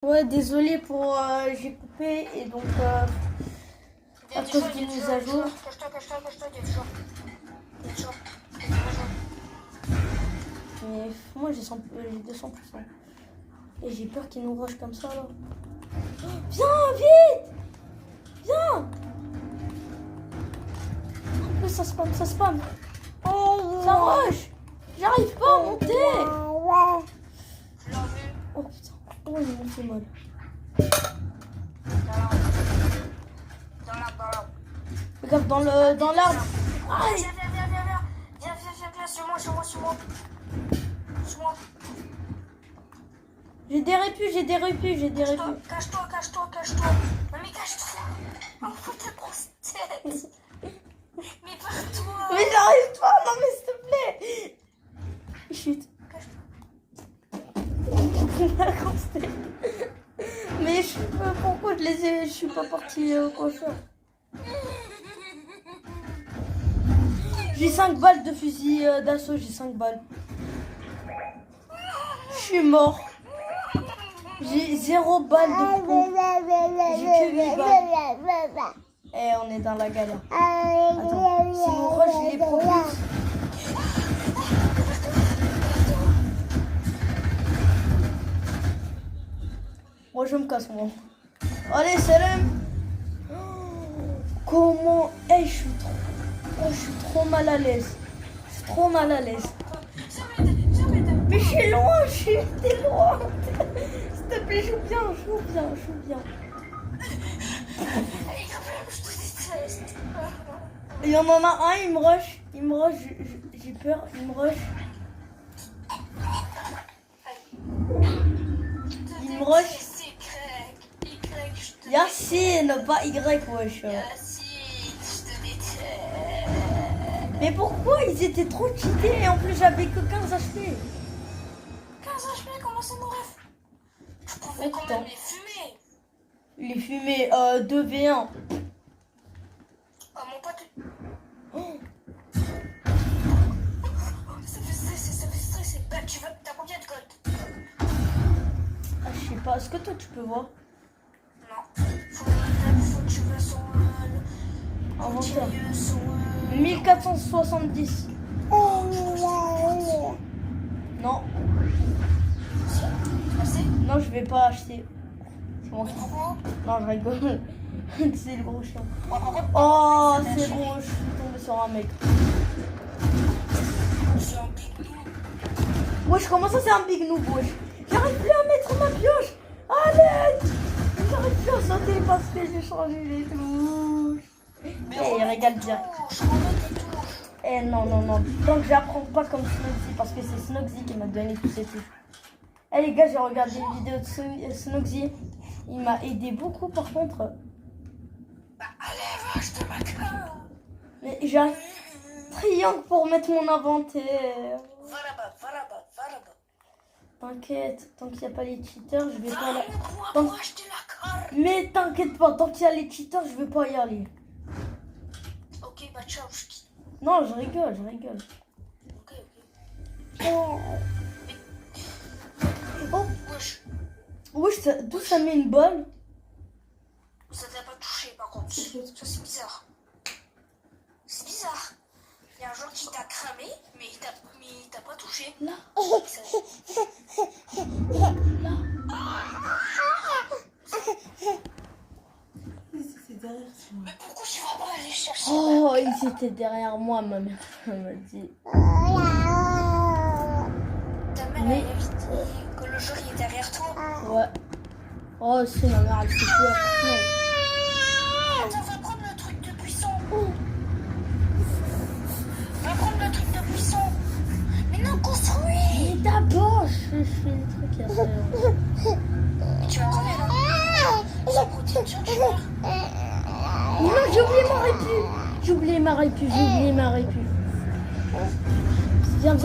Ouais, désolé pour j'ai coupé et donc à cause d'une mise à jour. Mais moi j'ai 200%. Et j'ai peur qu'il nous rush comme ça là. Viens vite. Viens. En plus ça spam. Ça rush. J'arrive pas à monter. Oh putain. Oh il m'a fait mal. Regarde dans l'arbre. Aïe. Viens, sur moi. J'ai des répus. Cache-toi. Non mais cache-toi. On fout ta grosse tête. Mais pars-toi. Mais j'arrive pas, non mais s'il te plaît. Chut. Cache-toi. Mais pourquoi je suis pas partie au coiffeur. J'ai 5 balles de fusil d'assaut, j'ai 5 balles. Je suis mort. J'ai 0 balles de pompe. J'ai que 8 balles. Eh, on est dans la galère. Attends, si mon rush, je les propulse. Moi, je me casse, moi. Allez, salam. Comment? Eh, je suis trop mal à l'aise. Mais je suis loin, t'es loin. S'il te plaît, joue bien. Il y en a un, il me rush, j'ai peur, il me rush. Yacine, pas Y, wesh. Mais pourquoi ils étaient trop cheatés et en plus j'avais que 15 HP. 15 HP, comment ça nous rêve? Je pouvais quand même les fumer. 2v1. Oh mon pote. Oh. Ça fait stresser. Bah, t'as combien de codes? Ah, je sais pas, est-ce que toi tu peux voir? Non. Faut que tu vas sur Inventaire. 1470. Non. Non, je vais pas acheter. C'est bon. Non, je rigole. C'est le gros chien. Oh, c'est bon, je suis tombée sur un mec. Wesh, comment ça c'est un big noob, wesh? J'arrive plus à mettre ma pioche. Allez. J'arrive plus à sauter parce que j'ai changé les touches. Eh, il régale bien. Eh non. Donc j'apprends pas comme Snoxy parce que c'est Snoxy qui m'a donné tous ces touches. Eh les gars, j'ai regardé une vidéo de Snoxy. Il m'a aidé beaucoup par contre. Bah allez, va, je te m'accorde. Mais j'ai un triangle pour mettre mon inventaire. Va là-bas. T'inquiète, tant qu'il n'y a pas les cheaters, je vais pas là. Pour acheter la carte. Mais t'inquiète pas, tant qu'il y a les cheaters, je vais pas y aller. Ok, bah ciao, je quitte. Non, je rigole. Ok. Oh, Wesh. d'où ça met une balle? Ça t'a pas touché par contre. Ça c'est bizarre. Il y a un joueur qui t'a cramé, mais il t'a pas touché. Là. C'est derrière moi. Mais pourquoi tu vas pas aller chercher? Oh, ils étaient derrière moi, ma mère m'a dit. Ta mère elle a dit que le joueur il est derrière toi. Ouais. Oh, c'est ma mère, elle s'est plus à Fortnite. Attends, va prendre le truc de buisson. Va prendre le truc de buisson. Mais non, construis. Mais d'abord, je fais des trucs à faire. Mais tu vas combien là? Ça coûte une chance, Non, j'ai oublié ma répu. Viens.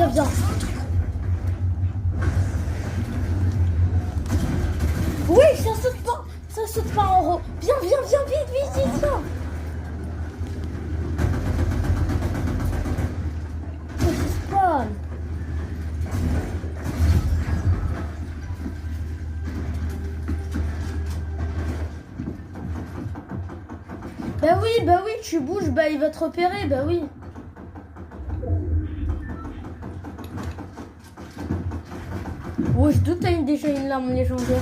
Oui, ça saute pas en haut. Viens, vite, viens. C'est spawn. Bah oui, tu bouges, bah il va te repérer, bah oui. Oh, je doute, t'as déjà une lame légendaire.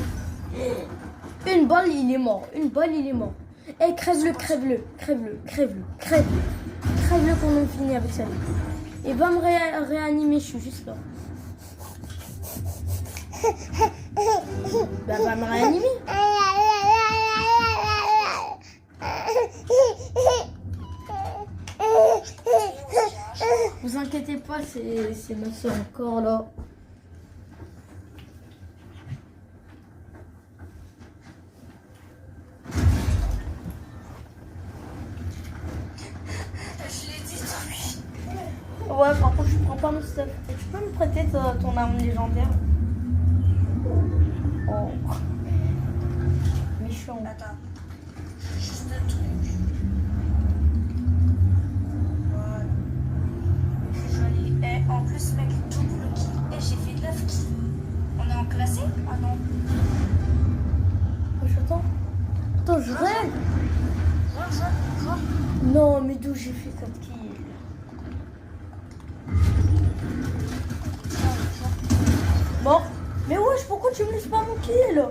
Une balle, il est mort. Une balle, il est mort. Eh, crève-le, crève-le, crève-le, crève-le, crève-le. Crève-le qu'on en finit avec ça. Et va me réanimer, je suis juste là. Bah, va me réanimer. Vous inquiétez pas, c'est ma soeur encore là. Ouais, par contre, je prends pas mon stuff. Et tu peux me prêter ton arme légendaire? Oh. Méchant. Attends. Juste un truc. Voilà. C'est joli. Et en plus, mec, double kill. Et j'ai fait 9 kills. On est en classé? Ah non. Oh, j'attends. Attends, je rêve. Joue. Non, mais d'où j'ai fait cette kill? Bon, mais wesh, pourquoi tu me laisses pas mon kill?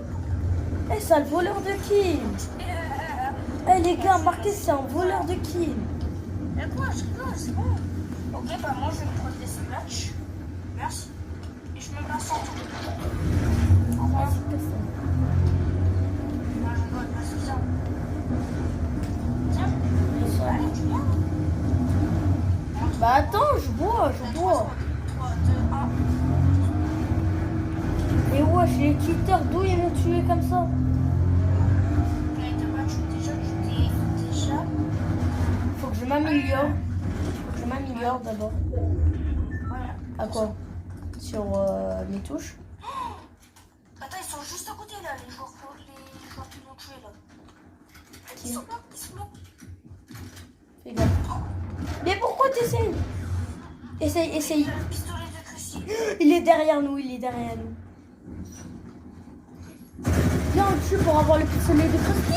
Eh, c'est un voleur de kill. Eh, les gars, marquez, c'est un voleur de kill. Mais quoi, c'est bon. Ok, bah moi je vais me prendre des splashs. Merci. Et je me passe en tout. Au revoir. Moi je dois pas suffisant. Tiens. Allez, tu viens? Bah attends, je bois. 3, 2, 1. Et wesh, les cheaters, d'où ils m'ont tué comme ça? Mais t'as pas tué déjà. Faut que je m'améliore d'abord. Voilà. À quoi? Sur mes touches. Attends, ils sont juste à côté là, les joueurs qui l'ont tué là. Qui? Ils sont là. Fais gaffe. Mais pourquoi t'essayes? Essaye. Il a le pistolet de Christy. Il est derrière nous, Viens, on le tue pour avoir le pistolet de Christy.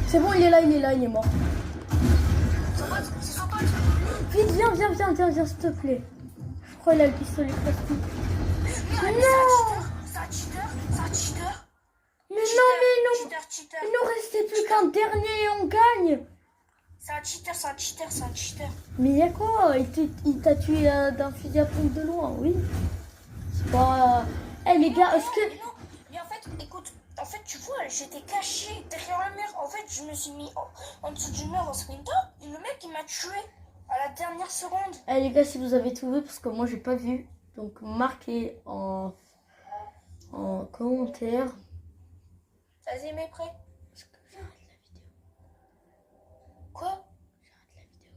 C'est bon, il est là, il est mort. C'est son pote. Vite, viens, s'il te plaît. Je crois qu'il a le pistolet Christy. Non, c'est un cheater. Mais non, Cheater. il nous restait plus qu'un dernier et on gagne. C'est un cheater. Mais il y a quoi? Il t'a tué d'un fusil à pompe de loin, oui. C'est pas... Eh les gars, est-ce que... Non, mais en fait, écoute, tu vois, j'étais caché derrière la mer. En fait, je me suis mis en dessous du mur au sprinter et le mec, il m'a tué à la dernière seconde. Eh les gars, si vous avez tout vu, parce que moi j'ai pas vu, donc marquez en commentaire. Vas-y, mais prêt. Est-ce que j'arrête la vidéo? Quoi? J'arrête la vidéo.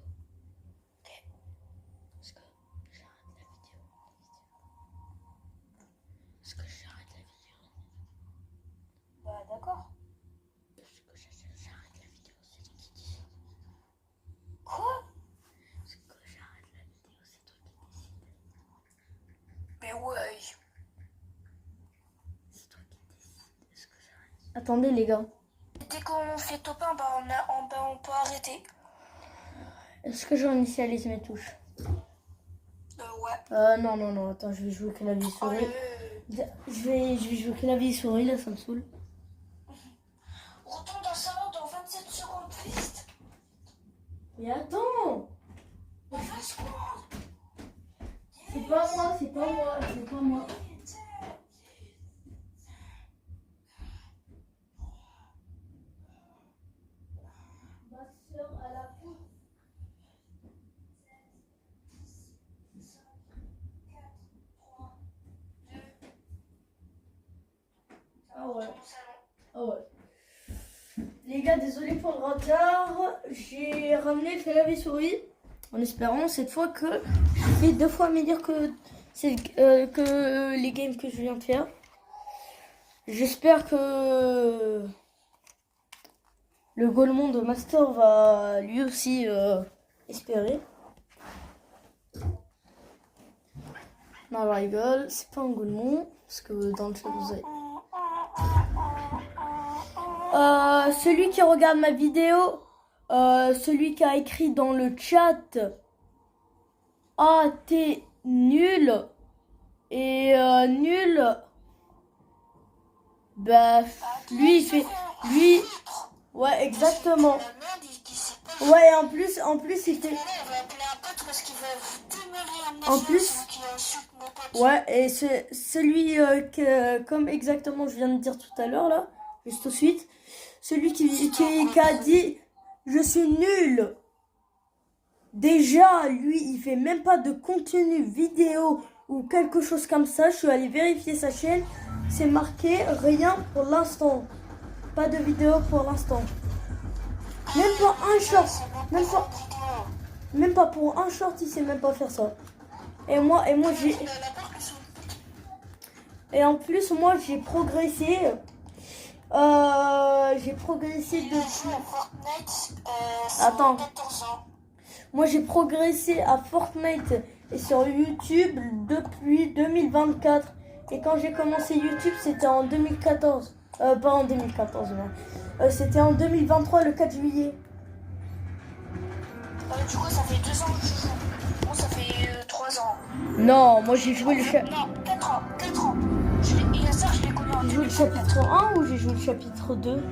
Ok. Est-ce que j'arrête la vidéo? Est-ce que j'arrête la vidéo? Bah, d'accord. Est-ce que j'arrête la vidéo? C'est toi qui dis. Quoi? Est-ce que j'arrête la vidéo? C'est toi qui décide. Mais ouais. C'est toi qui décide. Est-ce que j'arrête? Attendez les gars. Dès qu'on fait top 1, bah, on peut arrêter. Est-ce que j'initialise mes touches? Ouais. Non, attends, je vais jouer clavier souris. Je vais jouer clavier souris, là, ça me saoule. Retourne dans le salon dans 27 secondes, triste. Mais attends! 20 secondes. C'est pas moi. Ma soeur à la poutre. Ah ouais. Les gars, désolé pour le retard. J'ai ramené le clavier souris en espérant cette fois que je fais 2 fois meilleur que les games que je viens de faire. J'espère que le Golemon de Master va lui aussi espérer. Non, je rigole, c'est pas un Golemon parce que dans le chat vous avez... Celui qui regarde ma vidéo, celui qui a écrit dans le chat Ah, t'es nul et nul, bah, lui, il fait. Lui, ouais, exactement. Ouais, et en plus, il fait. En plus, ouais, et c'est celui que, comme exactement je viens de dire tout à l'heure, là, juste tout de suite, celui qui a dit je suis nul. Déjà, lui, il fait même pas de contenu vidéo ou quelque chose comme ça. Je suis allée vérifier sa chaîne. C'est marqué rien pour l'instant. Pas de vidéo pour l'instant. Même pas un short. Même pas pour un short, il sait même pas faire ça. Et moi j'ai. Et en plus, moi j'ai progressé. J'ai progressé depuis. Attends. Moi j'ai progressé à Fortnite et sur YouTube depuis 2024. Et quand j'ai commencé YouTube, c'était en 2014. Pas en 2014, mais c'était en 2023, le 4 juillet. Du coup, ça fait 2 ans que je joue. Moi, ça fait 3 ans. Non, moi j'ai joué le chapitre. Non, 4 ans. 4 ans. Et la sœur, je l'ai connue en J'ai joué le 2024. chapitre 1 ou j'ai joué le chapitre 2?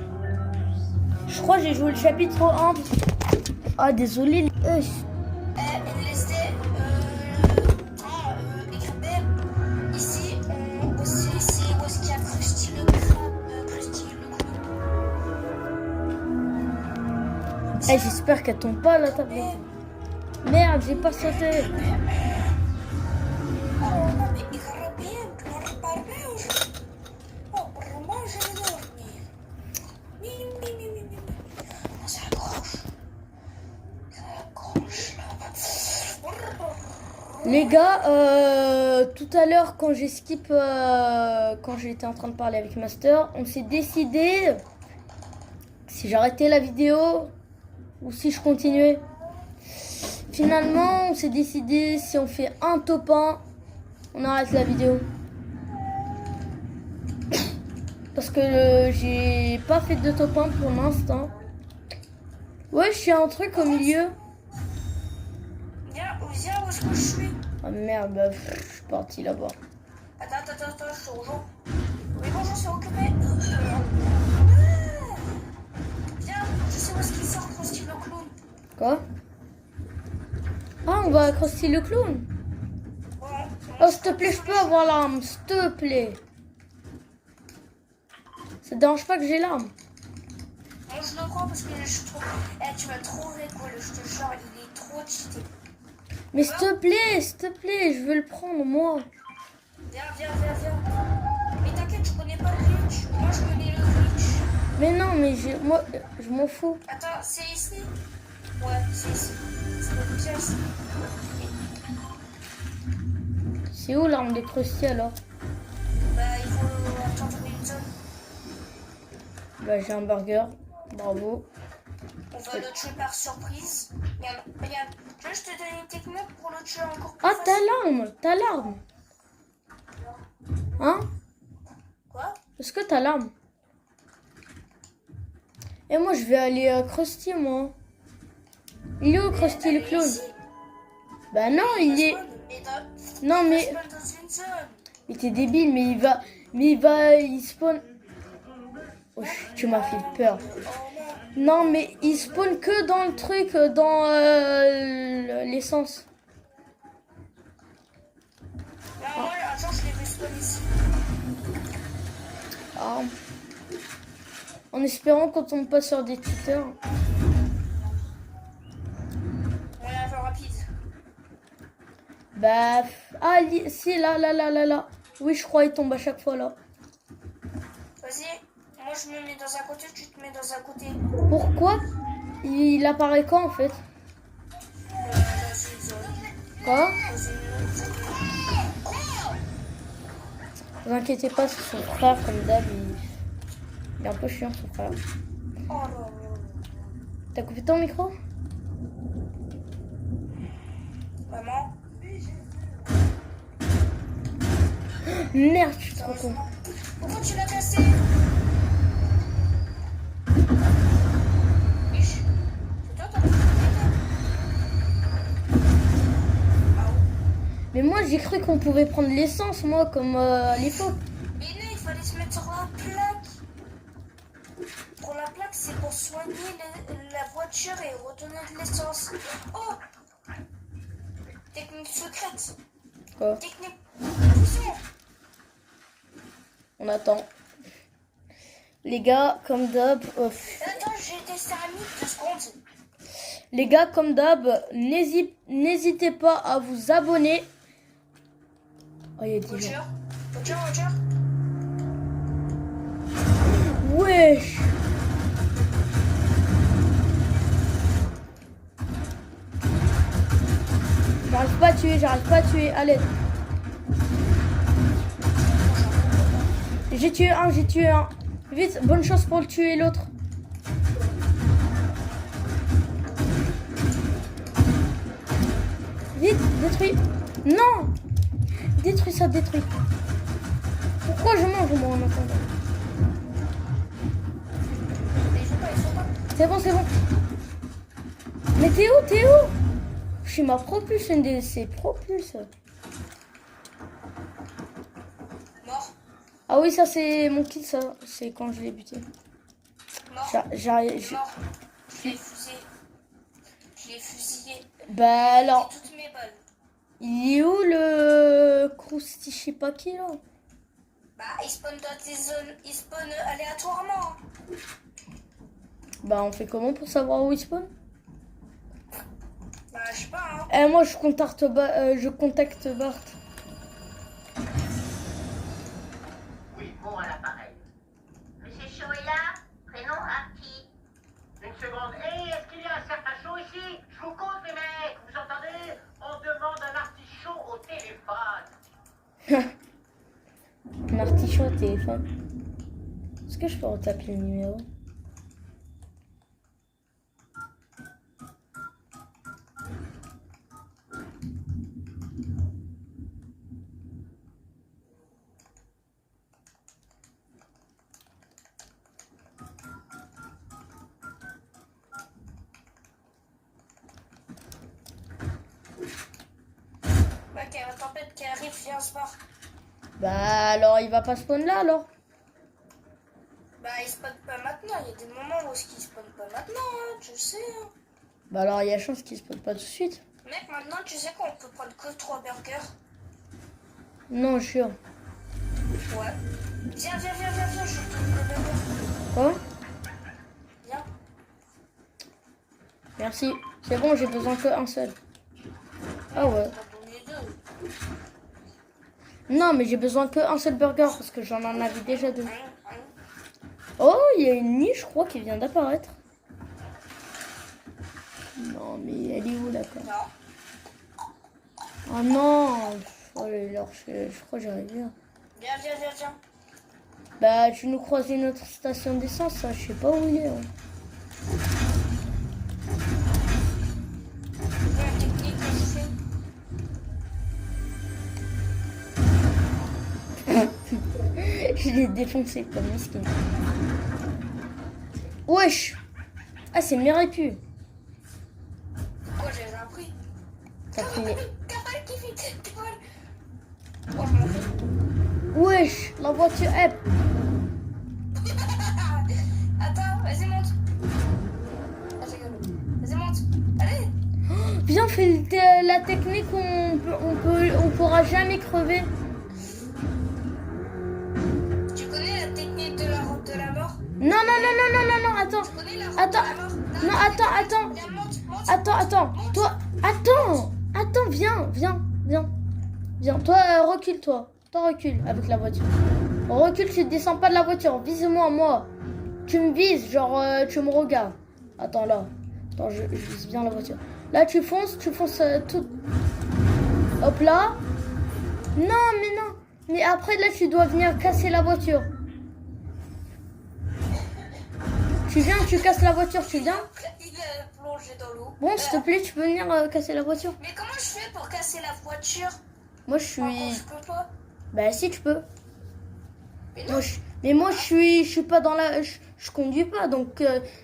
Je crois que j'ai joué le chapitre 1. Ah, désolé. Il restait ici, aussi, c'est où est-ce qu'il y a Krusty le crabe, Krusty le clown. Eh, j'espère qu'elle tombe pas la tablette. Merde, j'ai pas sauté. Oh non, mais il va bien, tu m'as reparlé aujourd'hui. Oh, vraiment, je vais dormir. Non, c'est la grange. C'est la grange, là. Les gars, tout à l'heure quand j'ai skip, quand j'étais en train de parler avec Master, on s'est décidé si j'arrêtais la vidéo ou si je continuais. Finalement, on s'est décidé si on fait un top 1, on arrête la vidéo. Parce que j'ai pas fait de top 1 pour l'instant. Ouais, je suis un truc au milieu. Viens, où est-ce que je suis? Ah merde, bah, je suis parti là-bas. Attends, je te rejoins. Oui, bonjour, c'est occupé. Viens, je sais où est-ce qu'il sort, Krusty le clown. Quoi? Ah, on va à Krusty le clown. Ouais. Oh, s'il te plaît, je peux avoir l'arme, s'il te plaît. Ça te dérange pas que j'ai l'arme? Moi, je le crois parce que je suis trop... Eh, tu vas trop rigoler, je te jure, il est trop cheaté. Mais s'il te plaît, je veux le prendre, moi. Viens. Mais t'inquiète, je connais pas le glitch. Moi, je connais le glitch. Mais non, mais moi, je m'en fous. Attends, c'est ici? Ouais, c'est ici. C'est le glitch ici. C'est où l'arme de Krusty alors? Bah, il faut attendre une zone. Bah, j'ai un burger. Bravo. On va le tuer par surprise. Regarde. Tu veux que je te donne une technique pour le tuer encore plus Ah, facile? t'as l'arme. Hein? Quoi? Est-ce que t'as l'arme? Et moi, je vais aller à Krusty, moi. Il est où, Krusty le clown? Bah non, il est... Non, mais... Mais t'es débile, il spawn... Oh, tu m'as fait peur. Non, mais il spawn que dans le truc, dans l'essence. Moi, attends, je l'ai vu spawn ici. Ah. En espérant qu'on tombe pas sur des tuteurs. Ouais, attends, rapide. Bah... Ah, si, là. Oui, je crois qu'il tombe à chaque fois, là. Vas-y, moi je me mets dans un côté, tu te mets dans un côté. Pourquoi? Il apparaît quand, en fait? Vas-y, zone. Quoi? Vas-y, Ne vous inquiétez pas, c'est son frère, comme d'hab, il est un peu chiant, son frère. oh là là. T'as coupé ton micro? Maman? Merde, je suis trop con. Pourquoi tu l'as cassé? Mais moi, j'ai cru qu'on pouvait prendre l'essence, moi, comme à l'époque. Mais non, il fallait se mettre sur la plaque. Pour la plaque, c'est pour soigner la voiture et redonner de l'essence. Oh! Technique secrète. Quoi? Technique. Attention. On attend. Les gars, comme d'hab... Attends, j'ai des céramiques 2 secondes. Les gars, comme d'hab, n'hésitez pas à vous abonner. Oh, il y a des gens. Voiture. Voiture, voiture. Wesh. J'arrive pas à tuer, à l'aide. J'ai tué un. Vite, bonne chance pour le tuer l'autre. Vite, détruis. Non. Détruis ça, détruis. Pourquoi je mange moi en attendant? C'est bon, c'est bon. Mais t'es où, Je suis ma propulse, une DLC propulse. Mort. Ah oui, ça c'est mon kill, ça. C'est quand je l'ai buté. Mort. J'arrive. Mort. Je l'ai fusillé. Je l'ai fusillé. Bah alors, J'ai toutes mes balles. il est où le crousti, je sais pas qui là? Bah, il spawn dans tes zones. Il spawn aléatoirement. Bah on fait comment pour savoir où il spawn? Bah, je sais pas, hein. Moi je contacte Bart. Oui, bon à l'appareil. Monsieur Shaw est là? Prénom Artie. Une seconde. Hé, est-ce qu'il y a un certain Shaw ici? Je vous compte, les mecs. Vous entendez? On demande un artichaut au téléphone. Un artichaut au téléphone. Est-ce que je peux retaper le numéro? Ok, la tempête qui arrive, viens se voir. Bah alors il va pas spawn là alors? Bah, il spawn pas maintenant. Il y a des moments où il spawn pas maintenant, hein, tu le sais. Hein. Bah alors il y a chance qu'il spawn pas tout de suite. Mec, maintenant, tu sais qu'on peut prendre que 3 burgers. Non, je suis sûr. Ouais. Viens, je te donne le burger. Quoi? Viens. Merci. C'est bon, j'ai besoin qu'un seul. Ah ouais. T'as donné 2. Non, mais j'ai besoin qu'un seul burger parce que j'en avais déjà 2. Hein. Oh, il y a une niche, je crois, qui vient d'apparaître. Non, mais elle est où, d'accord? Non. Oh non. Oh, alors, je crois que j'arrive bien. Viens. Bah, tu nous croises une autre station d'essence, ça, je sais pas où il est. Hein. Viens, technique que je fais. Je l'ai défoncé comme miskin. Wesh. Ah, c'est mes répus. Pourquoi j'ai appris? Ça fait... Cavale qui fait. Cavale. Oh, je m'en fous. Wesh, la voiture, hep. Attends, vas-y, monte. Ah, j'ai rigolé. Vas-y, monte. Allez. Viens, fais la technique où on pourra jamais crever. Tu connais la technique de la route de la mort? Non, attends. Tu connais la route Attends. de la mort? Non, attends. Viens, monte. Attends. Toi, attends, viens. Toi, recule, toi. Toi, recule avec la voiture. Recule, tu descends pas de la voiture. Vise-moi, moi. Tu me vises, genre, tu me regardes. Attends, là. Attends, je vise bien la voiture. Là, tu fonces tout. Hop là. Non. Mais après, là, tu dois venir casser la voiture. Tu viens, tu casses la voiture, tu viens. Il est plongé dans l'eau. Bon, s'il te plaît, tu peux venir casser la voiture. Mais comment je fais pour casser la voiture? Moi, je suis... Je peux pas. Bah, si, tu peux. Mais non. Moi, je suis pas dans la... Je conduis pas, donc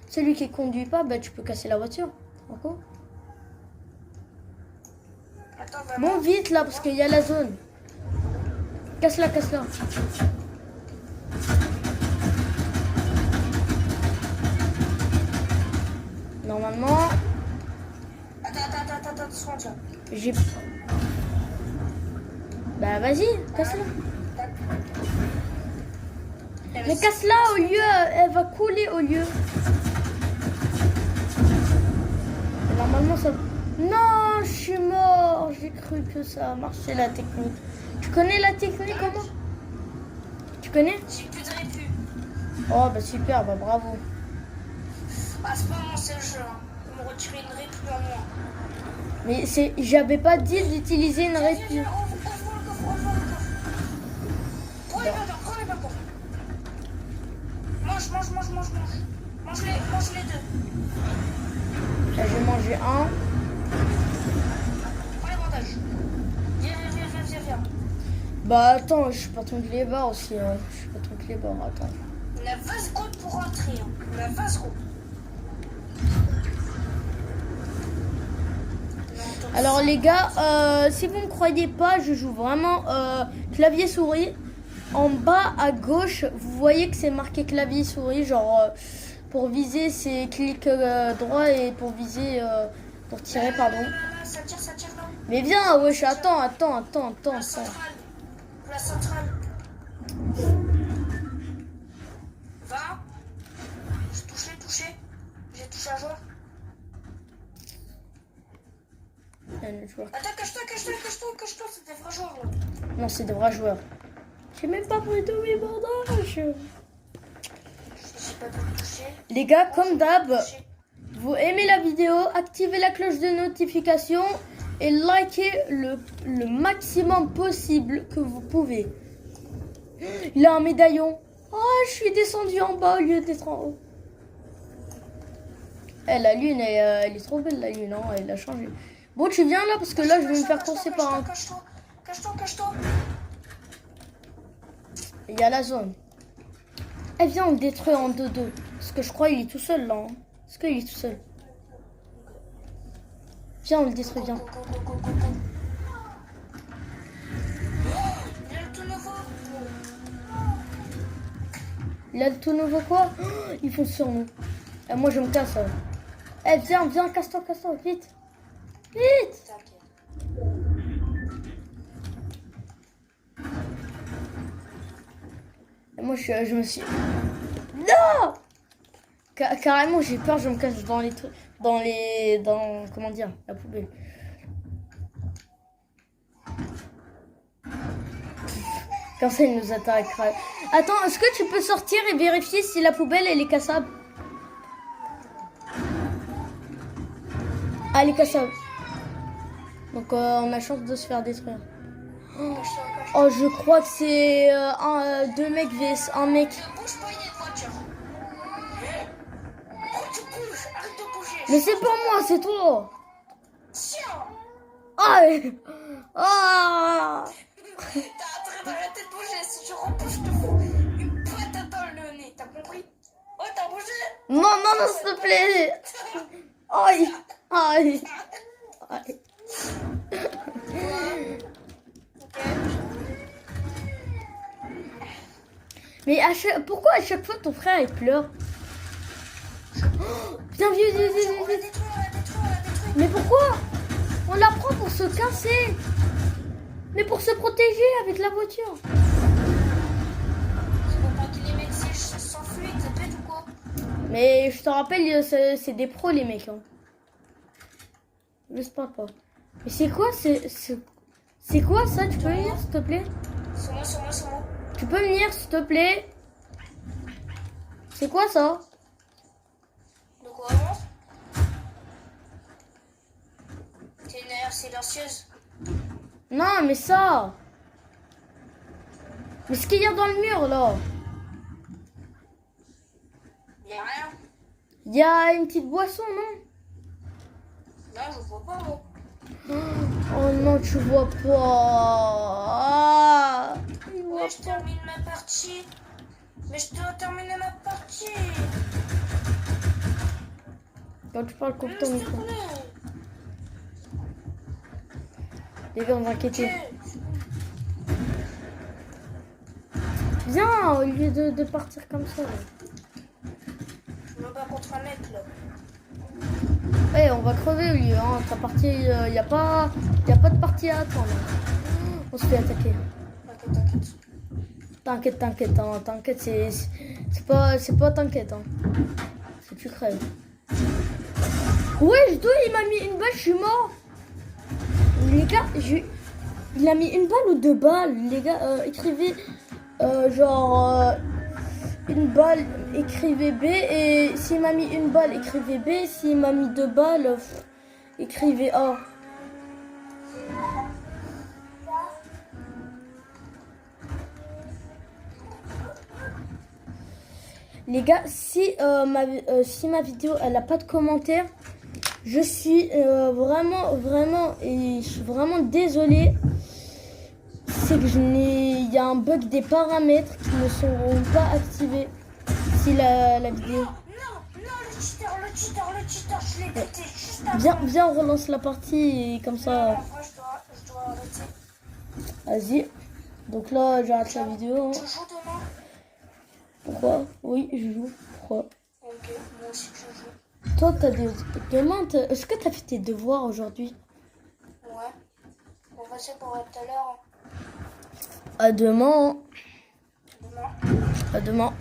celui qui conduit pas, bah, tu peux casser la voiture. Encore. Attends, vraiment. Bon, vite là, parce qu'il y a la zone. Casse-la, casse-la. Normalement, Attends, attention, tiens. j'ai... Bah vas-y, casse-la. Mais casse-la au lieu, elle va couler au lieu. Et normalement ça... Non, je suis mort. J'ai cru que ça marchait la technique. Tu connais la technique comment? Tu connais? J'ai plus de répu. Oh bah super, bah bravo. Ah, c'est pas mon seul jeu. Hein. Ils m'ont retiré une répu à moi. Mais c'est, j'avais pas dit d'utiliser une Viens, répu. viens, ouvre-moi le coffre, ouvre-moi le coffre. Prends les bâtons, prends les bâtons. Mange. Mange les deux. Là, j'ai mangé un. Prends les bandages. Viens. Bah attends, je suis pas ton clébard aussi. Hein. Je suis pas ton clébard, attends. On a 20 secondes pour rentrer. Hein. On a 20 secondes. Alors les gars, si vous ne croyez pas, je joue vraiment clavier souris. En bas à gauche, vous voyez que c'est marqué clavier souris. Genre pour viser c'est clic droit et pour viser, pour tirer pardon. Là, ça tire là. Mais viens, wesh, attends. La centrale. Va. J'ai touché. J'ai touché un joueur. Attends, cache-toi, c'est des vrais joueurs là. Non, c'est des vrais joueurs. J'ai même pas pris tous mes bandages. Je sais pas pu le toucher. Les gars, comme d'hab, Touché. vous aimez la vidéo, activez la cloche de notification et likez le maximum possible que vous pouvez. Il a un médaillon. Oh, je suis descendu en bas au lieu d'être en haut. Eh, la lune, elle est trop belle, la lune, hein, elle a changé. Bon, tu viens là parce que là, je vais me faire courser par un... Cache-toi. Il y a la zone. Eh, viens, on le détruit en 2-2. Parce que je crois qu'il est tout seul là. Hein. Est-ce qu'il est tout seul? Viens, on le détruit, viens. Go. Il y a le tout nouveau. Il a le tout nouveau quoi? Oh, ils font sur nous. Eh, moi, je me casse. Eh, viens, casse-toi, vite. Vite. Et moi, je me suis... Non! Carrément, j'ai peur, je me cache dans les trucs... Dans comment dire? La poubelle. Comme ça, il nous attaquera. Attends, est-ce que tu peux sortir et vérifier si la poubelle, elle est cassable? Ah, elle est cassable. Donc, on a chance de se faire détruire. Oh, je crois que c'est deux mecs vs un mec. Ne bouge pas, il y a une voiture. Oh, tu bouges, arrête de bouger. Mais c'est pas moi, c'est toi. Tiens. Ah, ah. T'as intérêt d'arrêter de bouger. Si tu rebouges, je te fous une patate dans le nez. T'as compris? Oh, t'as bougé? Non, s'il te plaît. Aïe. Mais pourquoi à chaque fois ton frère il pleure? Viens, vite. On l'a détruit. Mais pourquoi? On la prend pour se casser. Mais pour se protéger avec la voiture. C'est pour pas que les mecs s'enfuient, t'es bête ou quoi? Mais je te rappelle, c'est des pros les mecs. Hein. Laisse pas. Mais c'est quoi c'est quoi ça? Tu peux venir s'il te plaît? C'est moi. Tu peux venir s'il te plaît? C'est quoi ça? De quoi avance? T'es une aire silencieuse. Non, mais ça. Mais ce qu'il y a dans le mur là? Y'a rien. Il y a une petite boisson, non? Non, je vois pas moi. Oh non, tu vois pas. Ah, il voit Ouais, je termine ma partie. Mais je dois terminer ma partie. Quand tu parles comme ton S'il te micro. plaît. Les gars, on va inquiéter. Viens, au lieu de partir comme ça. Je me bats contre un mec là. Ouais, on va crever au lieu. Hein. Ta partie, y a pas de partie à attendre. On se fait attaquer. T'inquiète, hein, t'inquiète, c'est pas t'inquiète, hein. C'est tu crèves. Ouais, il m'a mis une balle, je suis mort. Les gars, il a mis une balle ou 2 balles. Les gars, écrivez une balle, écrivez B. Et s'il m'a mis une balle, écrivez B. S'il m'a mis 2 balles, écrivez A. Les gars, si ma vidéo elle a pas de commentaires, je suis vraiment désolée. C'est que il y a un bug des paramètres qui ne seront pas activés si la vidéo. Non, le cheater, je l'ai pété juste avant. Viens, on relance la partie et comme ça. Non, moi, je dois arrêter. Vas-y. Donc là, j'arrête la vidéo. Hein. Tu joues demain? Pourquoi? Oui, je joue. Pourquoi? Ok, moi aussi je joue. Toi, est-ce que t'as fait tes devoirs aujourd'hui? Ouais. On va essayer pour tout à l'heure. À demain. Demain. À demain.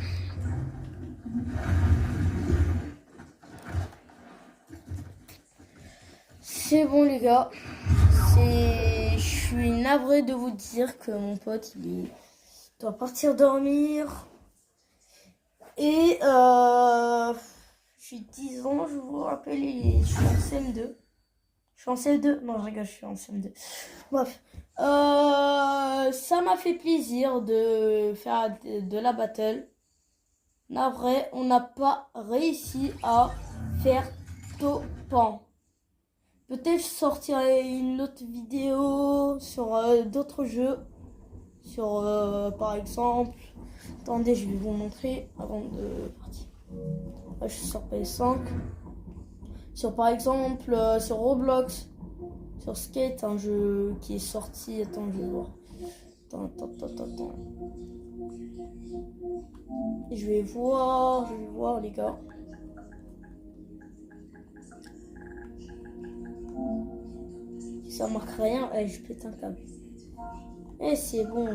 C'est bon les gars. Je suis navrée de vous dire que mon pote il doit partir dormir. Et j'ai 10 ans, je vous rappelle, je suis en CM2. Je suis en CM2. Non, je rigole, je suis en CM2. Bref. Ça m'a fait plaisir de faire de la battle. Navré, on n'a pas réussi à faire Topan. Peut-être je sortirai une autre vidéo sur d'autres jeux. Sur par exemple. Attendez, je vais vous montrer avant de partir. Là, je suis sur PS5. Sur par exemple sur Roblox. Sur Skate, un jeu qui est sorti. Attends, je vais voir. Attends. Je vais voir les gars. Si ça marque rien, je pète un câble. Eh, c'est bon.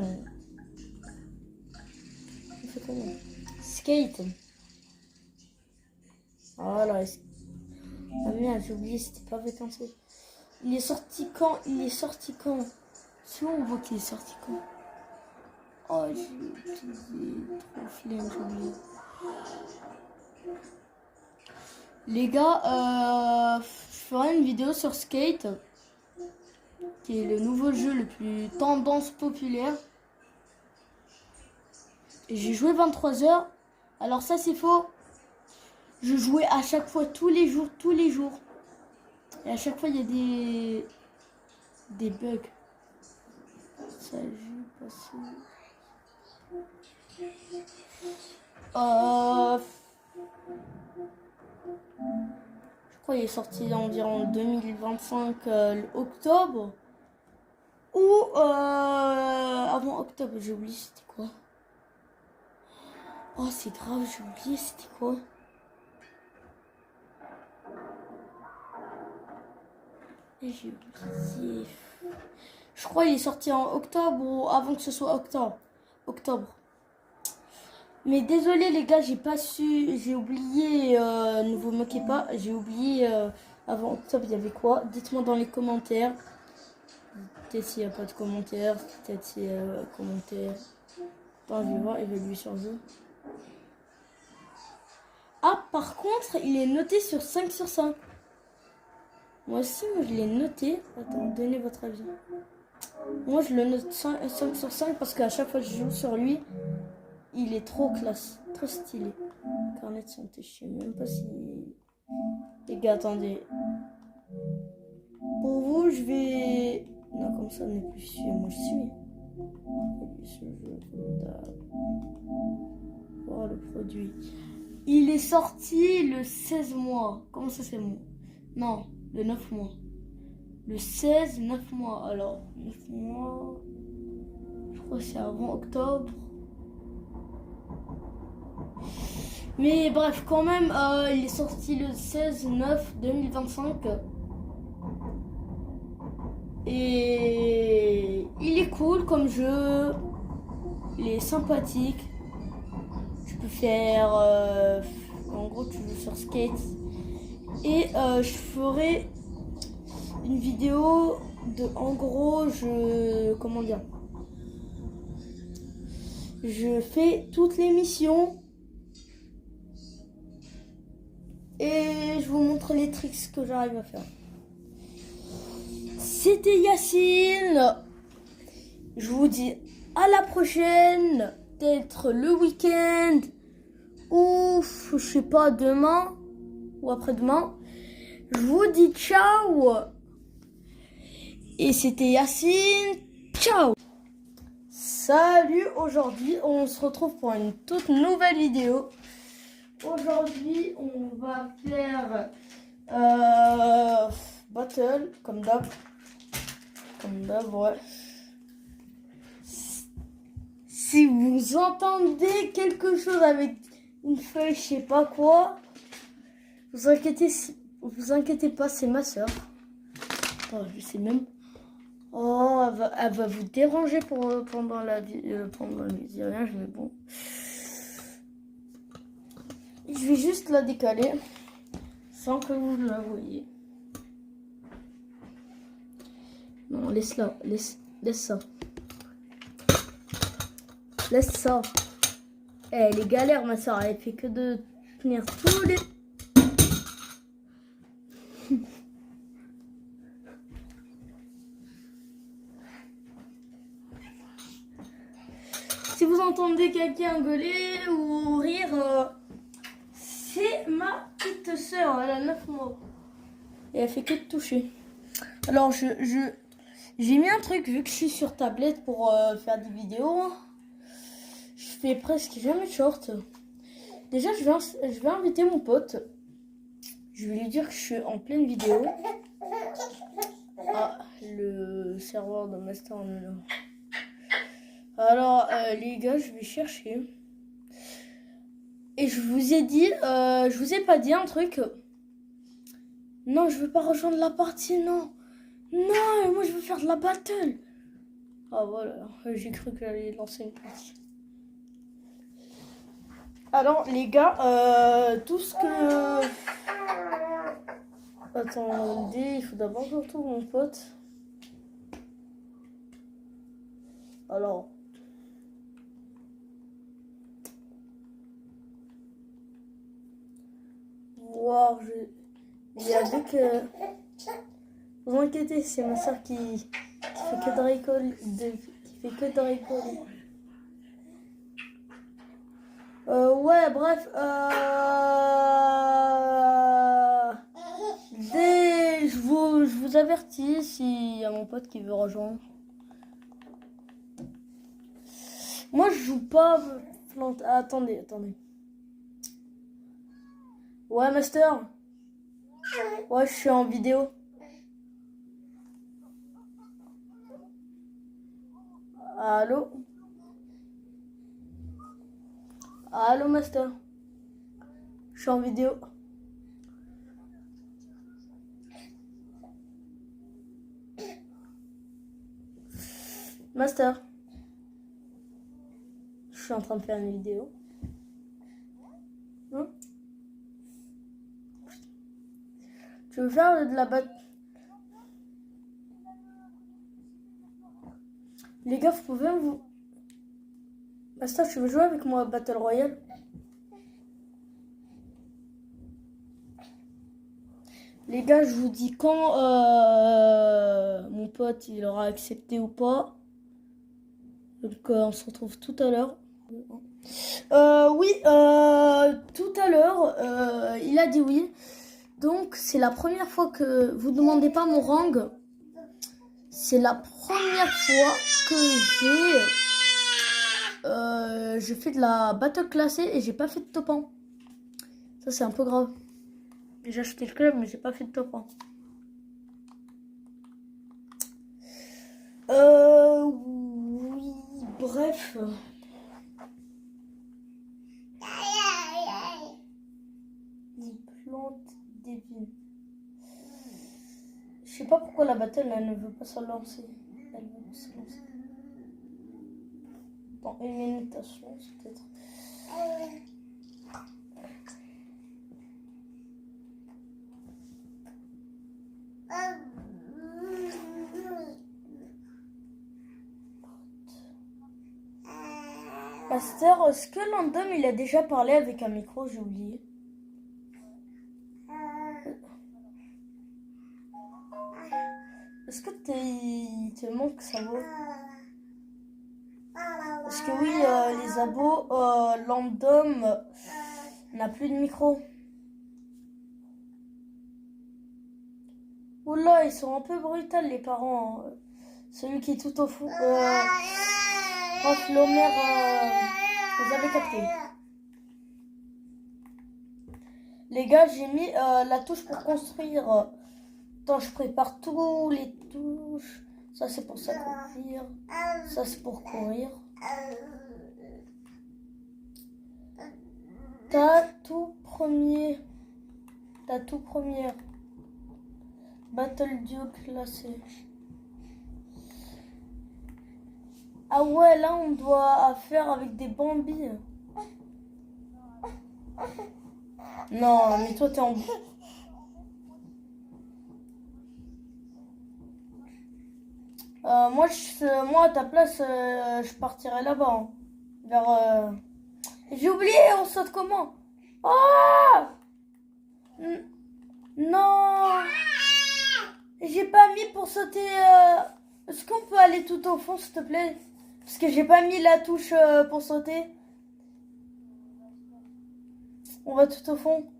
On fait comment? Skate. Voilà. Ah merde, j'ai oublié, c'était pas vacancé. Il est sorti quand? Si on voit qu'il est sorti quand? Oh, j'ai utilisé trop flemme, j'ai oublié. Les gars, je ferai une vidéo sur Skate, qui est le nouveau jeu le plus tendance populaire. J'ai joué 23 heures. Alors ça c'est faux. Je jouais à chaque fois tous les jours. Et à chaque fois il y a des bugs. Ça joue passé. Je crois qu'il est sorti environ 2025 octobre. Ou avant octobre, j'ai oublié c'était quoi. Oh c'est grave, j'ai oublié c'était quoi. Et j'ai oublié. Je crois qu'il est sorti en octobre ou avant que ce soit octobre. Mais désolé les gars, j'ai pas su, j'ai oublié, ne vous moquez pas, j'ai oublié avant octobre il y avait quoi. Dites-moi dans les commentaires. Peut-être s'il n'y a pas de commentaires, peut-être s'il y a commentaires. Attends, je vais voir, évaluer sur jeu. Ah, par contre, il est noté sur 5 sur 5. Moi aussi, je l'ai noté. Attends, donnez votre avis. Moi, je le note 5 sur 5 parce qu'à chaque fois que je joue sur lui, il est trop classe, trop stylé. Carnet de santé, je sais même pas si... Les gars, attendez. Pour vous, je vais... Non, comme ça, on n'est plus sûr. Moi, je suis. Oh, le produit. Il est sorti le 16 mois. Comment ça, c'est moi? Non, le 9 mois. le 16, 9 mois. Alors, 9 mois, je crois que c'est avant octobre. Mais bref, quand même, il est sorti le 16/9/2025. Et il est cool comme jeu. Il est sympathique. Tu peux faire... en gros, tu joues sur skate. Et je ferai une vidéo de... En gros, comment dire? Je fais toutes les missions. Et je vous montre les tricks que j'arrive à faire. C'était Yacine. Je vous dis à la prochaine. Peut-être le week-end. Ou je sais pas, demain. Ou après-demain. Je vous dis ciao. Et c'était Yacine. Ciao. Salut, aujourd'hui on se retrouve pour une toute nouvelle vidéo. Aujourd'hui, on va faire battle, comme d'hab. Comme d'hab, ouais. Si vous entendez quelque chose avec une feuille, je sais pas quoi, vous inquiétez pas, c'est ma soeur. Oh, je sais même. Oh, elle va vous déranger pendant le visionnage, mais bon. Je vais juste la décaler sans que vous la voyez. Non, laisse-la, laisse ça. Laisse ça. Elle est galère, ma soeur. Elle fait que de tenir tous les... Si vous entendez quelqu'un gueuler ou rire... c'est ma petite soeur, elle a 9 mois. Et elle fait que de toucher. Alors, j'ai mis un truc, vu que je suis sur tablette pour faire des vidéos. Je fais presque jamais de short. Déjà, je vais inviter mon pote. Je vais lui dire que je suis en pleine vidéo. Ah, le serveur de Master en est là. Alors, les gars, je vais chercher. Et je vous ai dit, je vous ai pas dit un truc. Non, je veux pas rejoindre la partie, non. Non, moi je veux faire de la battle. Ah voilà, j'ai cru que j'allais lancer une partie. Alors les gars, tout ce que... Attendez, il faut d'abord que je retrouve mon pote. Alors... Wow, il y avait que... Vous inquiétez, c'est ma soeur qui fait que de rigoler. Ouais, bref. Je vous avertis s'il y a mon pote qui veut rejoindre. Moi, je joue pas... Attendez. Ouais, Master. Ouais, je suis en vidéo. Allô? Allô, Master. Je suis en vidéo. Master. Je suis en train de faire une vidéo. Hein? Tu veux faire de la bataille? Les gars, vous pouvez vous... Master, tu veux jouer avec moi à Battle Royale? Les gars, je vous dis quand mon pote il aura accepté ou pas. Donc on se retrouve tout à l'heure. Oui, tout à l'heure, il a dit oui. Donc c'est la première fois que vous demandez pas mon rang. C'est la première fois que je fais de la battle classée et j'ai pas fait de top 1. Ça c'est un peu grave. J'ai acheté le club mais j'ai pas fait de top 1. Oui, bref. Des plantes, des vignes. Je sais pas pourquoi la battle, elle ne veut pas se lancer. Elle veut pas se lancer. Dans une minute, elle se lance peut-être. Master, est-ce que Landom il a déjà parlé avec un micro? J'ai oublié. Est-ce que il te manque ça va? Parce que oui, les abos, Landom n'a plus de micro. Oula, ils sont un peu brutaux les parents. Celui qui est tout au fond. Prof Lomer, vous avez capté. Les gars, j'ai mis la touche pour construire. Attends, je prépare tous les touches. Ça, c'est pour s'accomplir. Ça, c'est pour courir. Ta tout première Battle Duo classé. Ah ouais, là, on doit faire avec des Bambi. Non, mais toi, t'es en... moi, à ta place, je partirais là-bas. Hein, vers... J'ai oublié, on saute comment? Oh non, j'ai pas mis pour sauter. Est-ce qu'on peut aller tout au fond, s'il te plaît? Parce que j'ai pas mis la touche pour sauter. On va tout au fond.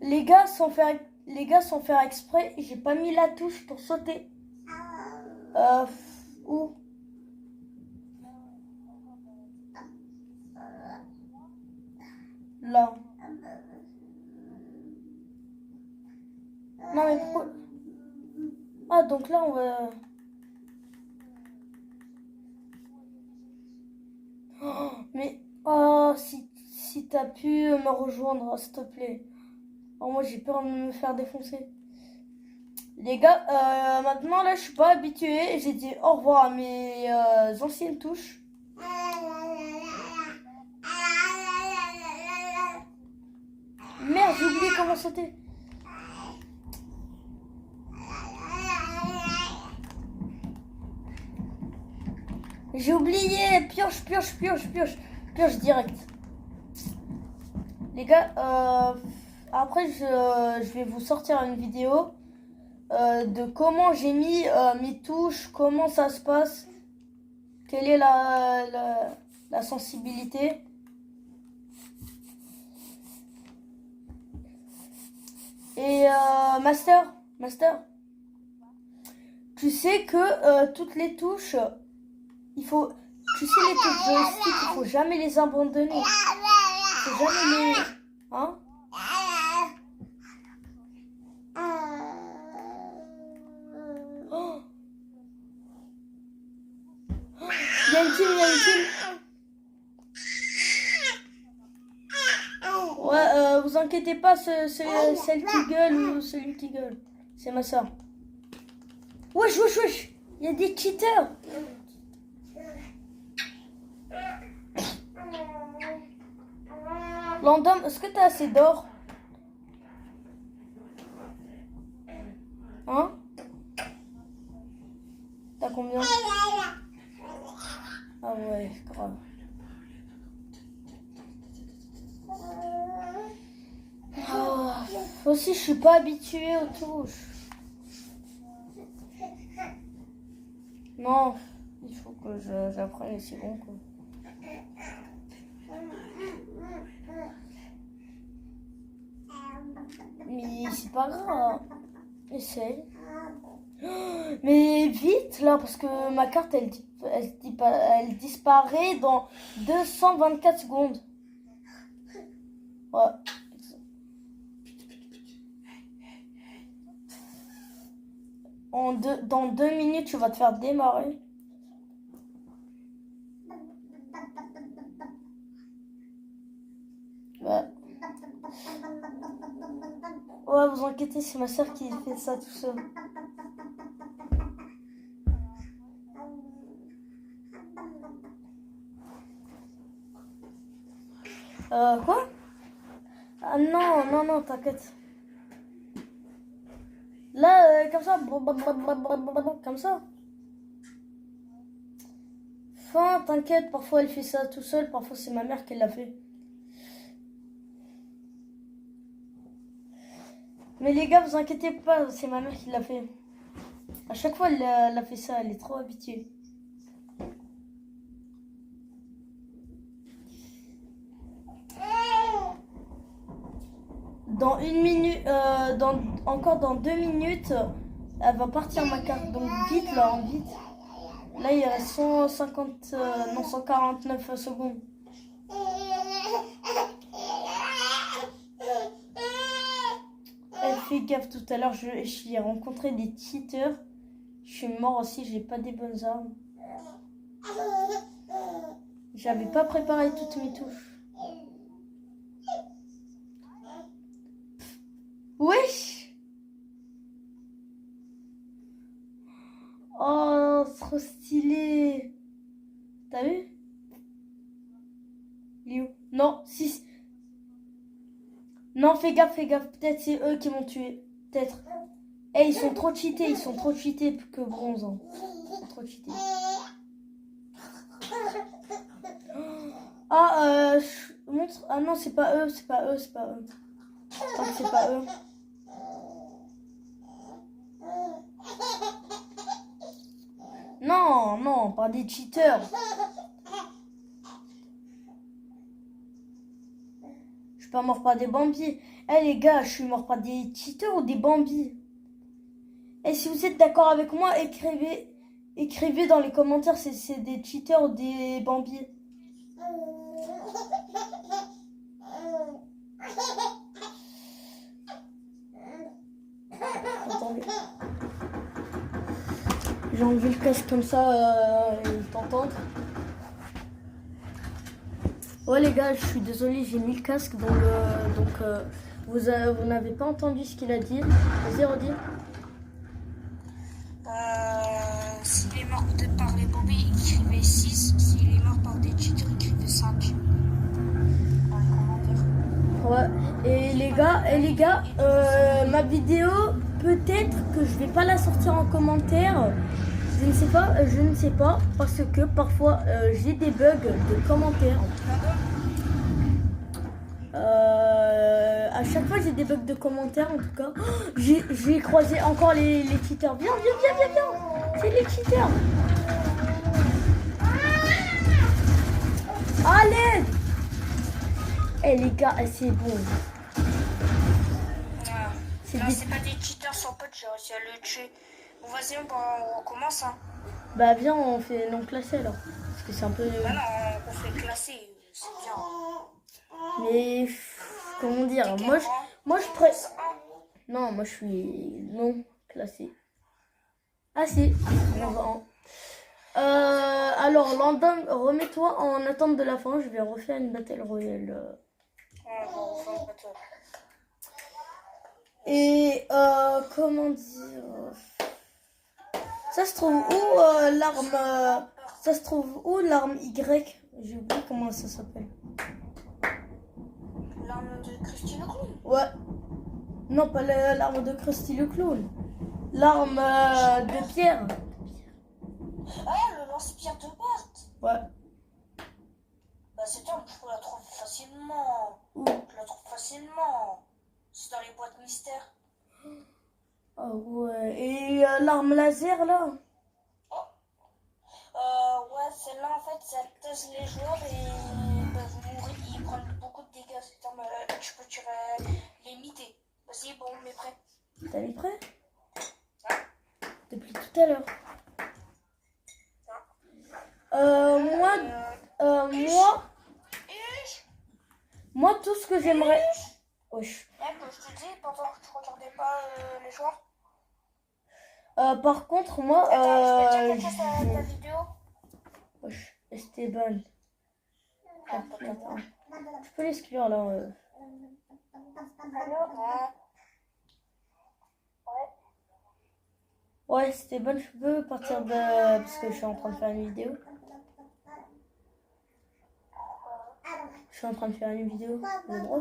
Les gars, sans faire exprès, j'ai pas mis la touche pour sauter. Où? Là. Non mais pourquoi? Ah donc là on va... Oh, mais oh si t'as pu me rejoindre s'il te plaît. Oh, moi j'ai peur de me faire défoncer. Les gars, maintenant là je suis pas habituée. J'ai dit au revoir à mes anciennes touches. Merde, j'ai oublié comment sauter. J'ai oublié. Pioche direct. Les gars, après je vais vous sortir une vidéo de comment j'ai mis mes touches, comment ça se passe, quelle est la sensibilité. Et Master, tu sais que toutes les touches, tu sais les touches joystick, il faut jamais les abandonner. Il faut jamais les... Hein? Oh. Il y a une team. Ouais, vous inquiétez pas, celle qui gueule ou celui qui gueule. C'est ma soeur. Wesh. Il y a des cheaters. Landom, est-ce que t'as assez d'or? Hein? T'as combien? Ah ouais, grave. Aussi, je suis pas habituée aux touches. Non, il faut que j'apprenne, c'est bon quoi. Mais c'est pas grave. Essaye. Mais vite là, parce que ma carte elle disparaît dans 224 secondes. Ouais. Dans 2 minutes, tu vas te faire démarrer. Ouais. Ouais, vous inquiétez, c'est ma soeur qui fait ça tout seul. Quoi? Ah non, non, non, t'inquiète. Là, comme ça, comme ça. Enfin, t'inquiète, parfois elle fait ça tout seul, parfois c'est ma mère qui l'a fait. Mais les gars, vous inquiétez pas, c'est ma mère qui l'a fait. À chaque fois, elle a fait ça, elle est trop habituée. Dans une minute, encore dans 2 minutes, elle va partir ma carte. Donc vite là, vite. Là, il reste 150, non 149 secondes. Elle fait gaffe tout à l'heure, j'ai rencontré des cheaters. Je suis mort aussi, j'ai pas des bonnes armes. J'avais pas préparé toutes mes touches. Wesh! Oh, trop stylé! T'as vu? Il est où? Non, 6. Non, fais gaffe, peut-être c'est eux qui m'ont tué. Peut-être. Eh, ils sont trop cheatés que bronze. Hein. Ils sont trop cheatés. Ah, montre. Ah non, c'est pas eux. Tant que c'est pas eux. Non, non, pas des cheaters. Je suis pas mort par des bambis. Eh les gars, je suis mort par des cheaters ou des bambis? Et si vous êtes d'accord avec moi, écrivez dans les commentaires si c'est des cheaters ou des bambis. Attendez. J'ai enlevé le casque comme ça, ils t'entendent. Ouais les gars, je suis désolée, j'ai mis le casque, donc vous n'avez pas entendu ce qu'il a dit. Vas-y, redis. S'il est mort par les bobbies, il écrivait 6. S'il est mort par des cheaters, il écrivait 5. Ouais, et les gars, ma vidéo, peut-être que je vais pas la sortir en commentaire. Je ne sais pas, parce que parfois j'ai des bugs de commentaires. À chaque fois j'ai des bugs de commentaires en tout cas. Oh, j'ai croisé encore les cheaters. Viens. C'est les cheaters. Allez. Eh les gars, c'est bon. Non, c'est pas des cheaters, son pote, j'ai réussi à le tuer. Bon, vas-y, on recommence. Hein. Bah viens, on fait non classé alors. Parce que c'est un peu... Bah non, on fait classer, c'est bien. Mais comment dire, moi je presse. Non, moi je suis non classé. Ah si, on va en. Alors Landon, remets-toi en attente de la fin, je vais refaire une battle royale. Et comment dire, ça se trouve où l'arme, ça se trouve où l'arme Y? J'ai oublié comment ça s'appelle. L'arme de Krusty le Clown? Ouais. Non, pas l'arme de Krusty le Clown. L'arme de pierre. Ah, le lance-pierre de Bart. Ouais. Bah c'est toi, je la trouve facilement. Où? Je la trouve facilement. C'est dans les boîtes mystères. Ah ouais. Et l'arme laser là? Ouais, celle-là en fait, ça teste les joueurs et ils peuvent mourir, ils prennent beaucoup de dégâts. C'est comme tu peux tirer les mités. Vas-y, bon, on est prêt. T'es prêt? Depuis tout à l'heure. Moi, tout ce que j'aimerais. Wesh. Je te dis, pendant que tu regardais pas les joueurs. Par contre, moi. Attends, je peux dire quelque chose à ta vidéo. Wesh, Esteban. Attends. Tu peux l'exclure là. Alors, Ouais, c'était bon, je peux partir de... Parce que je suis en train de faire une vidéo. Je suis en train de faire une vidéo. Le droit.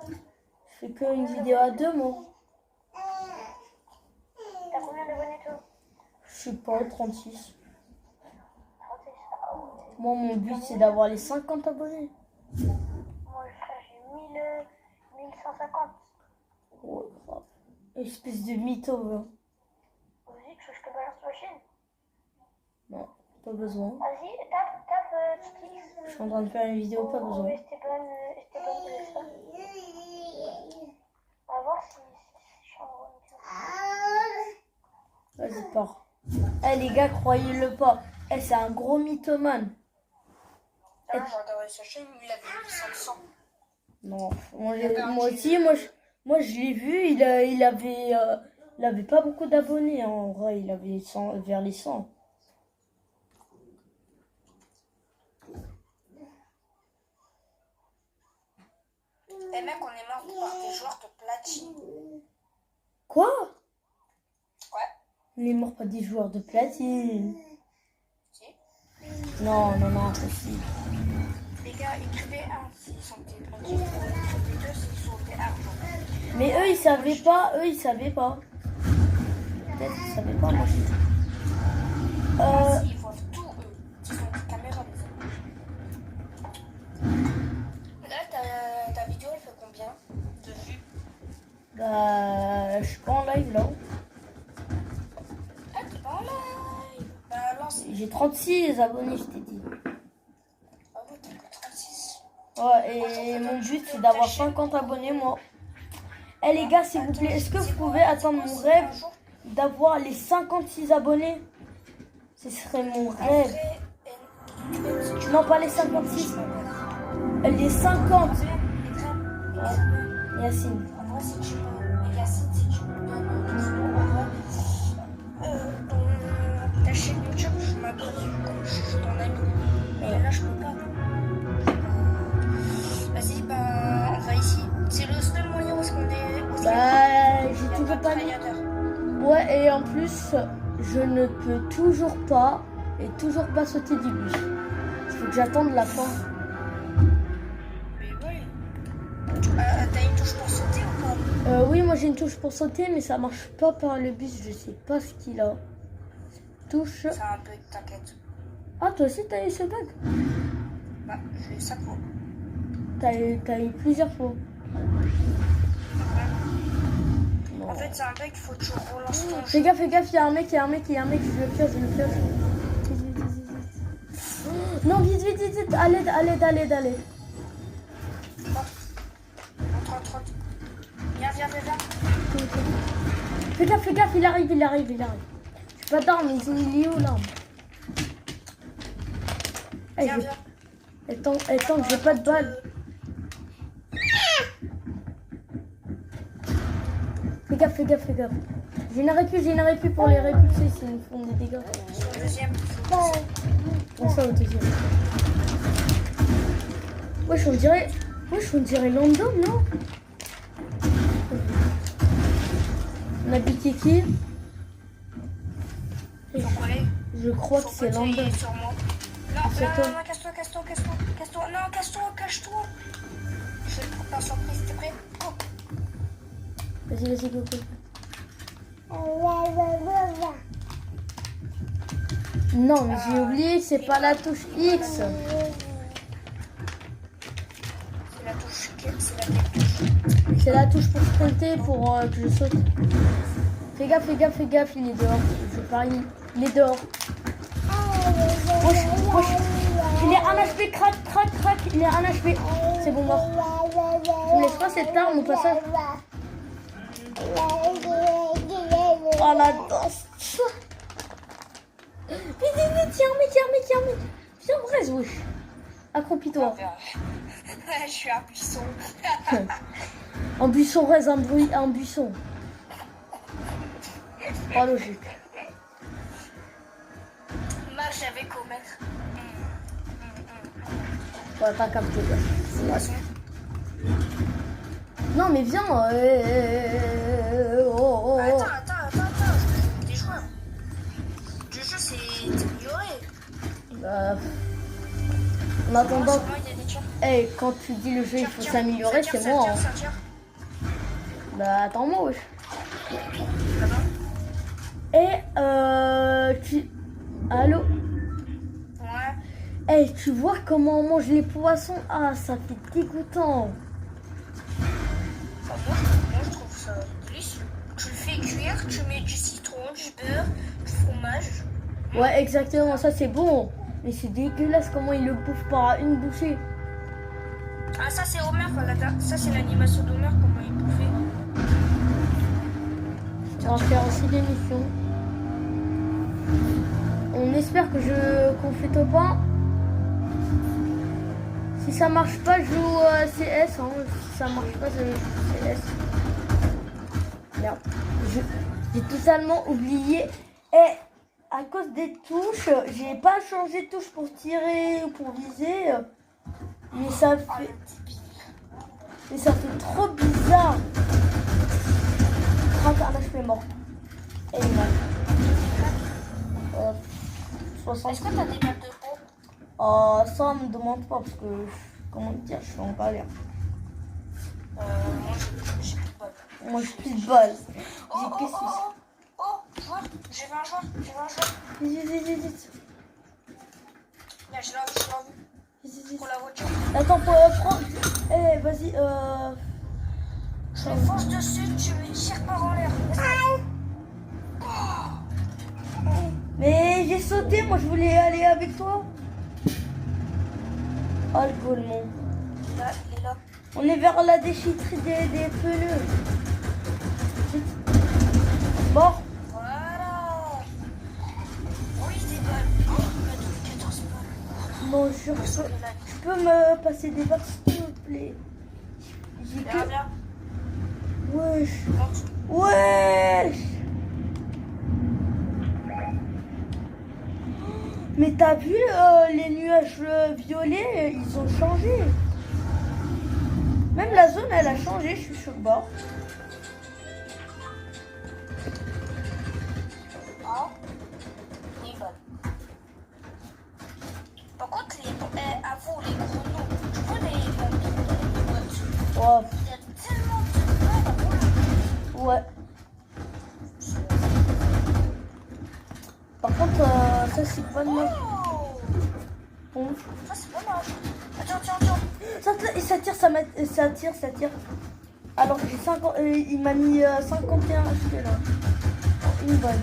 Je fais que une vidéo à 2 moi. t'as combien d'abonnés toi? Je sais pas, 36. Moi, mon but, c'est d'avoir les 50 abonnés. Moi, frère, j'ai 1150. Ouais, grave. Espèce de mytho, hein. Vas-y, tu veux que je te balance ma chaîne? Non, pas besoin. Vas-y, tape Tix. Je suis en train de faire une vidéo, pas besoin. Esteban Blessa. On va voir si je suis en bonne. Vas-y, pars. Eh les gars, croyez-le pas. Eh, c'est un gros mythomane. J'ai regardé sa chaîne, il avait 500. Non, moi aussi, moi je l'ai vu, il avait pas beaucoup d'abonnés, hein. En vrai, il avait 100, vers les 100. Eh mec, on est mort par des joueurs de platine. Quoi? Ouais. On est mort par des joueurs de platine. Si. Non, impossible. Les gars, écrivez 1 s'ils sont des bronzés, écrivez 2 s'ils sont des argent. Mais eux, ils savaient pas. Peut-être qu'ils savaient pas, moi je... Ils voient tout, eux. Ils ont des caméras, les amis. Là, ta vidéo, elle fait combien de vues? Bah, je suis pas en live là. Ah, t'es pas en live. Bah, lance. J'ai 36 abonnés, je t'ai dit. Ah oui, t'as que 36. Ouais, et mon but c'est d'avoir 50 abonnés, moi. Eh les gars, s'il vous plaît, est-ce que vous pouvez attendre mon rêve d'avoir les 56 abonnés? Ce serait mon rêve. Non, pas les 56. Les 50. Ouais. Yacine. En vrai, si tu peux, Yacine, si tu me donnes ta chaîne YouTube, je m'abonne comme je suis ton ami. Mais là, je peux pas. Vas-y, bah, on va ici. C'est le seul moyen où est-ce qu'on est. Bah, j'ai toujours pas mis. Ouais, et en plus, je ne peux toujours pas sauter du bus. Il faut que j'attende la fin. Mais ouais. T'as une touche pour sauter ou pas? Oui, moi j'ai une touche pour sauter, mais ça marche pas par le bus. Je sais pas ce qu'il a. Touche. C'est un bug, t'inquiète. Ah, toi aussi t'as eu ce bug? Bah, j'ai eu ça pour. T'as eu plusieurs fois. En fait, c'est un bug, il faut que tu relances ton jeu. Fais gaffe, il y a un mec, je le pioche. Vite. Non, vite, à l'aide. Entre. Viens. Fais gaffe, il arrive. Je suis pas d'armes, il est où là? Viens. Attends que j'ai pas de balle. Fais gaffe. J'en plus pour les répulser s'ils me font des dégâts. Sur le deuxième. Bon, ça au deuxième. Wesh, on dirait London, non? On a piqué qui? Ton collègue. Je crois que Son c'est pote, il London. est sur moi. Non, casse-toi. Non, cache-toi. Je vais te couper en surprise, t'es prêt? Go. Vas-y, go. Non, mais j'ai oublié, c'est pas la touche X. C'est la touche. C'est laquelle touche? C'est la touche pour sprinter, pour que je saute. Fais gaffe, il est dehors. Je parie, il est dehors. Wesh. Il est 1 HP, crac. Il est 1 HP. C'est bon, mort. Tu me laisses pas cette arme au passage? Oh la danse. Vite, tiens, viens, braise, wesh. Accroupis-toi. Je suis un buisson. Un buisson reste un buisson. Pas logique. Marche avec Omer. Ouais, pas capté. De toute façon. Non, mais viens. Oh. Attends. Je des joueurs. Le jeu s'est amélioré. En attendant, Sûrement, il y a des tirs. hey, quand tu dis le jeu il faut s'améliorer, c'est moi. Hein. Ça tire. Bah attends-moi, wesh. Pardon. Et Allô? Ouais. Hey, tu vois comment on mange les poissons? Ah, ça fait dégoûtant. Enfin, moi, je trouve ça délicieux. Tu le fais cuire, tu mets du citron, du beurre, du fromage. Ouais, exactement, ça c'est bon. Mais c'est dégueulasse comment il le bouffe par une bouchée. Ah, ça c'est Homer, ça c'est l'animation d'Homer, comment il bouffait. On va faire aussi l'émission. On espère qu'on fait top 1. Si ça marche pas, je joue CS. Hein. Si ça marche pas, je joue CS. Merde. J'ai totalement oublié. Et à cause des touches, j'ai pas changé de touche pour tirer ou pour viser. Mais ça fait trop bizarre. 31 HP mort. Et il meurt. 60. Est-ce que t'as des balles de peau? Ça me demande pas parce que, comment dire, je suis en galère. Moi j'ai plus de balles. Moi j'ai plus de balles. Oh, J'ai que 6. joueur, j'ai vu un joueur. Vite. Là, je l'ai vu. Pour la voiture. Attends, prends. Eh, vas-y, Je le fonce dessus, tu lui tires par en l'air. Mais j'ai sauté, moi je voulais aller avec toi. Oh le golemon. Là, il est là. On est vers la déchetterie des pneus. Vite. Mort. Voilà. Oui, des balles. Oh, il m'a donné 14 balles. Non, tu peux me passer des balles s'il te plaît. J'ai que... Viens. Wesh. Monte. Wesh. Mais t'as vu les nuages violets, ils ont changé. Même la zone, elle a changé, je suis sur le bord. Ah, une balle. Par contre, à vous, les chronos, tu vois les boîtes. Oh, Il y a tellement de balles à rouler. ouais. Par contre, ça c'est pas mal. Oh, Bon. ça c'est pas mal. Attends. Ça tire. Alors j'ai 50, il m'a mis 51 HP là. Une bonne.